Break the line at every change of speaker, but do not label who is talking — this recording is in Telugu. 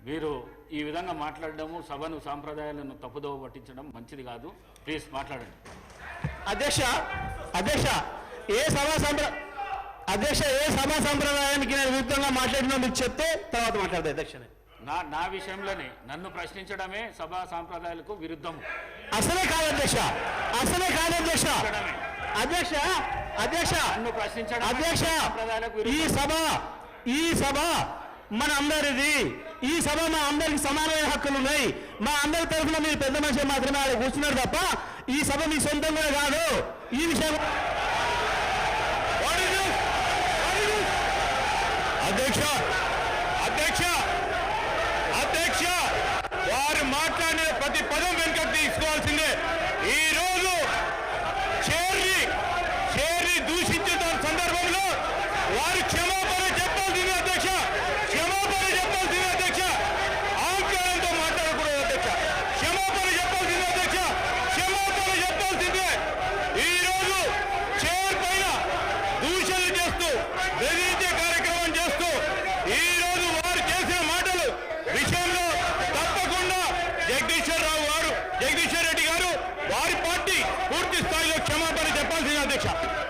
మీరు ఈ విధంగా మాట్లాడడము సభను సాంప్రదాయాలను తప్పుదోవ పట్టించడం మంచిది కాదు. ప్లీజ్ మాట్లాడండి.
అధ్యక్ష అధ్యక్ష ఏ సభా సంప్రదాయానికి నేను విరుద్ధంగా మాట్లాడినా మీకు చెప్తే తర్వాత మాట్లాడతా అధ్యక్ష.
నా విషయంలోనే నన్ను ప్రశ్నించడమే సభా సాంప్రదాయాలకు విరుద్ధము.
అసలే కాదు అధ్యక్ష, అసలే కాదు అధ్యక్ష. అధ్యక్ష అధ్యక్ష
నన్ను ప్రశ్నించడం
అధ్యక్ష ఈ సభ మన అందరిది. ఈ సభ మా అందరికి సమానమైన హక్కులు ఉన్నాయి. మా అందరి తరఫున మీరు పెద్ద మనిషి మాత్రమే ఆడ కూర్చున్నారు తప్ప ఈ సభ మీ సొంతం కూడా కాదు. ఈ విషయం
అధ్యక్ష అధ్యక్ష అధ్యక్ష వారు మాట్లాడిన ప్రతి పదం వెనుకకు తీసుకోవాల్సిందే. ఈ రోజు చేరి దూషించిన సందర్భంలో వారు క్షమాపణ చెప్పాల్సిందే అధ్యక్ష. క్షమాపణ చెప్పాల్సిందే అధ్యక్ష. ఆంకారంతో మాట్లాడకూడదు అధ్యక్ష. క్షమాపణ చెప్పాల్సిందే అధ్యక్ష. క్షమాపణ చెప్పాల్సిందే. ఈ రోజు చైర్ పైన దూషణలు చేస్తూ బెదిరించే కార్యక్రమం చేస్తూ ఈ రోజు వారు చేసిన మాటలు విషయంలో తప్పకుండా జగదీశ్వర్ రెడ్డి గారు వారి పార్టీ పూర్తి స్థాయిలో క్షమాపణ చెప్పాల్సిందే అధ్యక్ష.